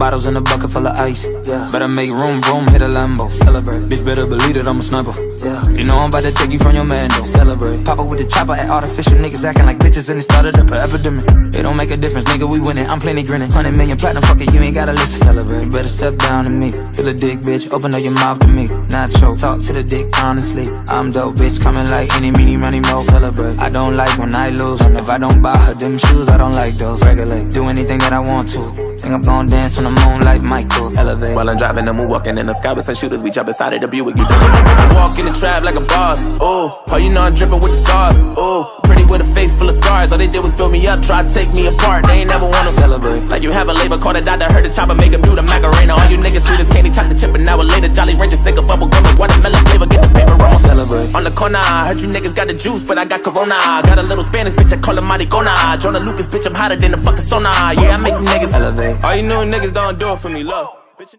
Bottles in a bucket full of ice. Yeah. Better make room, boom, hit a Lambo. Celebrate. Bitch, better believe it, I'm a sniper. Yeah. You know I'm about to take you from your man, though. Celebrate. Pop up with the chopper at artificial niggas acting like bitches and it started up an epidemic. It don't make a difference, nigga, we winning. I'm plenty grinning. 100 million platinum, fuck it, you ain't gotta listen. Celebrate. Better step down to me. Feel a dick, bitch, open up your mouth to me. Not choke, talk to the dick honestly. I'm dope, bitch, coming like any, meeny, money, mo. Celebrate. I don't like when I lose. If I don't buy her them shoes, I don't like those. Regulate. Do anything that I want to. Think I'm gonna dance on the moon like Michael. Elevate. While I'm driving the moon, walking in the sky with some shooters, we jump inside of the Buick. You I walk in the trap like a boss. Oh, you know I'm dripping with the sauce. Oh, pretty with a face full of scars. All they did was build me up, try to take me apart. They ain't never wanna celebrate. Like you have a label, call the doctor, heard the chopper, make him do the Macarena. All you niggas sweet as candy, chocolate chip, an hour later, Jolly Rancher, stick a bubble gum, watermelon flavor, get the paper roll. Celebrate. On the corner, I heard you niggas got the juice, but I got Corona. Got a little Spanish bitch, I call her Maricona. Jonah Lucas, bitch, I'm hotter than the fucking sauna. Yeah, I make you niggas elevate. All you new niggas don't do it for me, love.